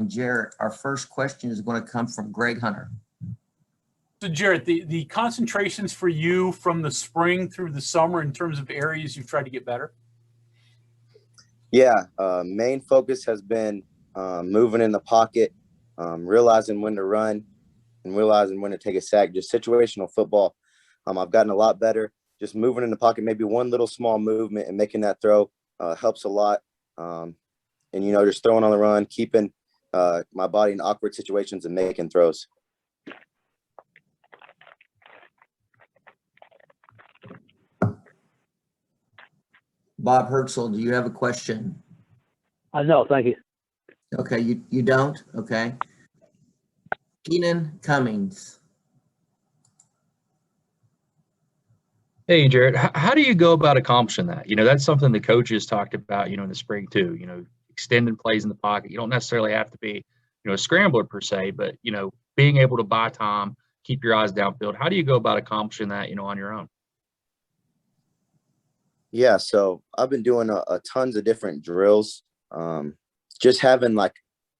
Jarret, our first question is going to come from Greg Hunter. So Jarret, the concentrations for you from the spring through the summer in terms of areas you've tried to get better? Yeah, main focus has been moving in the pocket, realizing when to run and realizing when to take a sack, just situational football. I've gotten a lot better. Just moving in the pocket, maybe one little small movement and making that throw helps a lot. And, just throwing on the run, keeping my body in awkward situations and making throws. Bob Herzl, do you have a question? No, thank you. Okay, you don't? Okay. Keenan Cummings. Hey, Jarret, how do you go about accomplishing that? That's something the coaches talked about, in the spring too, extending plays in the pocket. You don't necessarily have to be, a scrambler per se, but, being able to buy time, keep your eyes downfield. How do you go about accomplishing that, on your own? Yeah, so I've been doing a tons of different drills. Just having like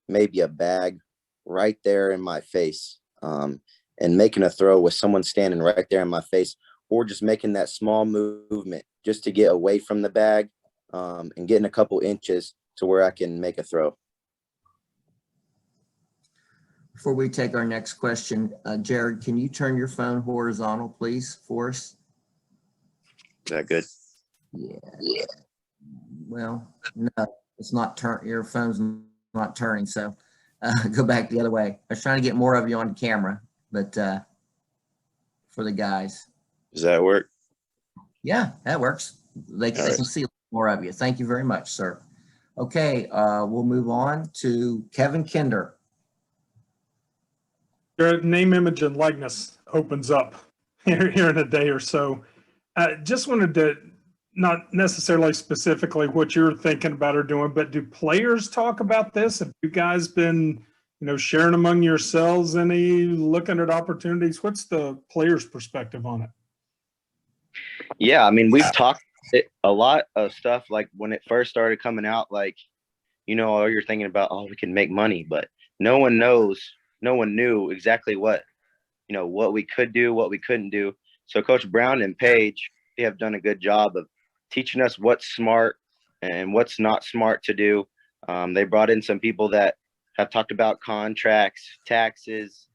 maybe a bag right there in my face and making a throw with someone standing right there in my face, or just making that small movement just to get away from the bag and getting a couple inches to where I can make a throw. Before we take our next question, Jarret, can you turn your phone horizontal, please, for us? Is that good? Yeah. Well, no, it's not your phone's not turning, so go back the other way. I was trying to get more of you on camera, but for the guys. Does that work? Yeah, that works. They can see more of you. Thank you very much, sir. Okay, we'll move on to Kevin Kinder. Your name, image, and likeness opens up here in a day or so. Just wanted to, not necessarily specifically what you're thinking about or doing, but do players talk about this? Have you guys been, sharing among yourselves any, looking at opportunities? What's the players' perspective on it? Yeah, I mean, we've talked a lot of stuff like when it first started coming out, like, all you're thinking about, we can make money, but no one knew exactly what we could do, what we couldn't do. So Coach Brown and Paige, they have done a good job of teaching us what's smart and what's not smart to do. They brought in some people that have talked about contracts, taxes,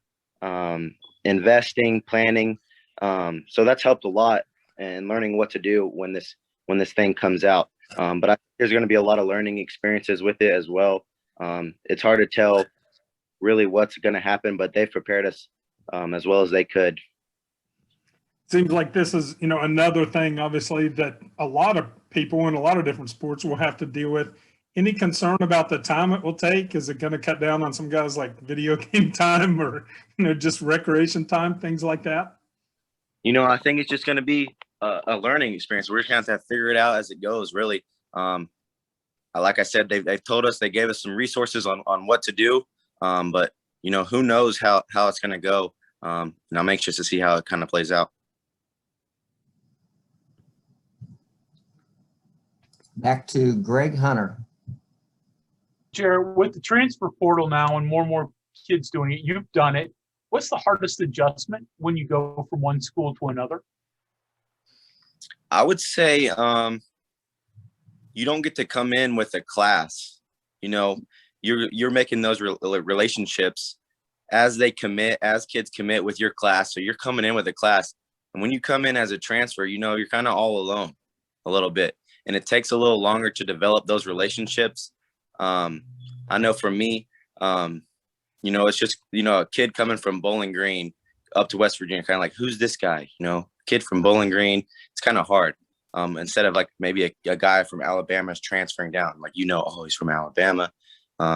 investing, planning. So that's helped a lot and learning what to do when this thing comes out. But I think there's going to be a lot of learning experiences with it as well. It's hard to tell really what's going to happen, but they've prepared us as well as they could. Seems like this is, another thing, obviously, that a lot of people in a lot of different sports will have to deal with. Any concern about the time it will take? Is it going to cut down on some guys like video game time or, just recreation time, things like that? I think it's just going to be a learning experience. We're going to have to figure it out as it goes, really. Like I said, they've told us, they gave us some resources on what to do. But, who knows how it's going to go. And I'm anxious to see how it kind of plays out. Back to Greg Hunter. Jarret, with the transfer portal now and more kids doing it, you've done it. What's the hardest adjustment when you go from one school to another? I would say you don't get to come in with a class. You're making those relationships as kids commit with your class. So you're coming in with a class. And when you come in as a transfer, you're kind of all alone a little bit. And it takes a little longer to develop those relationships. I know for me, it's just, a kid coming from Bowling Green up to West Virginia, kind of like, who's this guy? Kid from Bowling Green, it's kind of hard. Instead of like maybe a guy from Alabama is transferring down, like, he's from Alabama.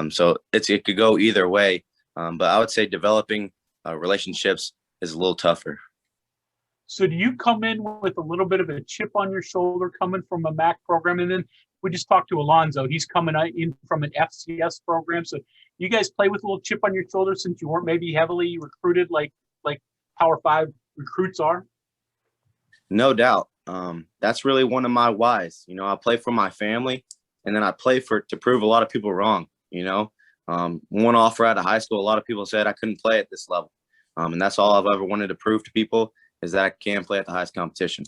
So it could go either way. But I would say developing relationships is a little tougher. So do you come in with a little bit of a chip on your shoulder coming from a MAC program? And then we just talked to Alonzo. He's coming in from an FCS program. So you guys play with a little chip on your shoulder since you weren't maybe heavily recruited like Power 5 recruits are? No doubt. That's really one of my whys. I play for my family, and then I play to prove a lot of people wrong. One offer out of high school, a lot of people said I couldn't play at this level. And that's all I've ever wanted to prove to people is that I can play at the highest competition.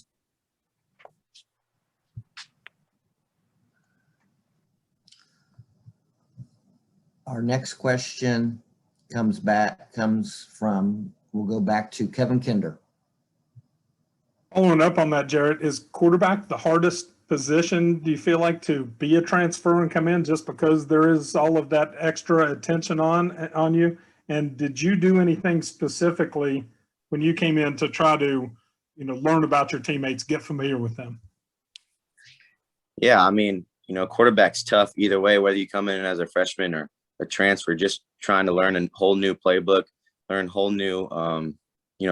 Our next question we'll go back to Kevin Kinder. Following up on that, Jarret, is quarterback the hardest position, do you feel like, to be a transfer and come in just because there is all of that extra attention on you? And did you do anything specifically when you came in to try to, learn about your teammates, get familiar with them? Yeah, I mean, quarterback's tough either way, whether you come in as a freshman or a transfer, just trying to learn a whole new playbook, learn whole new,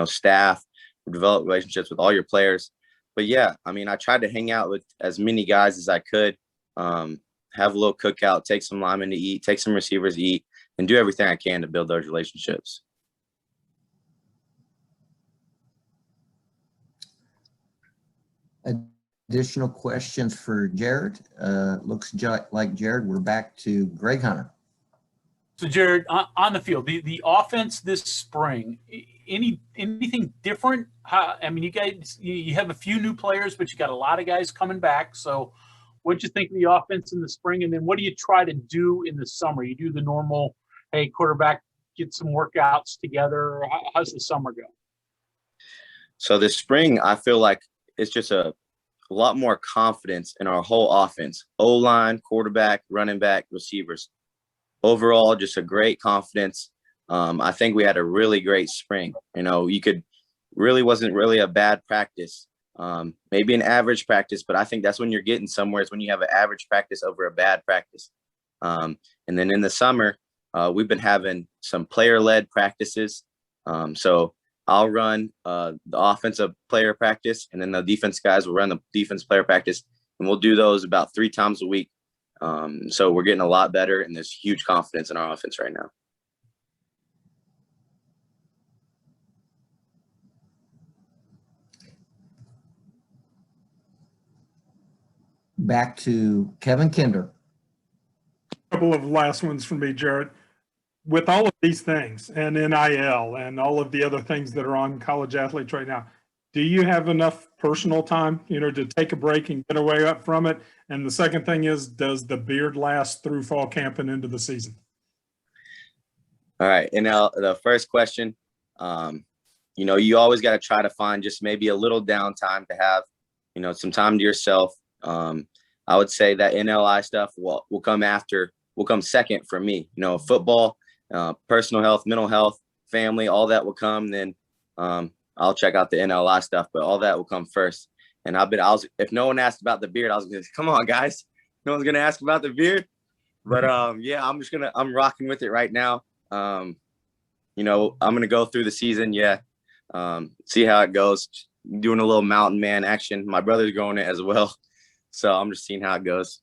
staff, develop relationships with all your players. But yeah, I mean, I tried to hang out with as many guys as I could, have a little cookout, take some linemen to eat, take some receivers to eat, and do everything I can to build those relationships. Additional questions for Jarret? Looks like Jarret, we're back to Greg Hunter. So Jarret, on the field, the offense this spring, anything different? I mean, you guys, you have a few new players, but you got a lot of guys coming back. So what'd you think of the offense in the spring? And then what do you try to do in the summer? You do the normal, hey, quarterback, get some workouts together. How's the summer go? So this spring, I feel like it's just a lot more confidence in our whole offense. O-line, quarterback, running back, receivers. Overall, just a great confidence. I think we had a really great spring. Wasn't really a bad practice. Maybe an average practice, but I think that's when you're getting somewhere, is when you have an average practice over a bad practice. And then in the summer, we've been having some player-led practices. So I'll run the offensive player practice, and then the defense guys will run the defense player practice, and we'll do those about 3 times a week. So we're getting a lot better, and there's huge confidence in our offense right now. Back to Kevin Kinder. A couple of last ones from me, Jarret. With all of these things and NIL and all of the other things that are on college athletes right now, do you have enough personal time, to take a break and get away up from it? And the second thing is, does the beard last through fall camp and into the season? All right. And now the first question, you always got to try to find just maybe a little downtime to have, some time to yourself. I would say that NLI stuff will come second for me. Football, personal health, mental health, family, all that will come. Then I'll check out the NLI stuff, but all that will come first. And if no one asked about the beard, I was going to say, come on, guys. No one's going to ask about the beard. But yeah, I'm rocking with it right now. I'm going to go through the season. Yeah. See how it goes. Doing a little mountain man action. My brother's growing it as well. So I'm just seeing how it goes.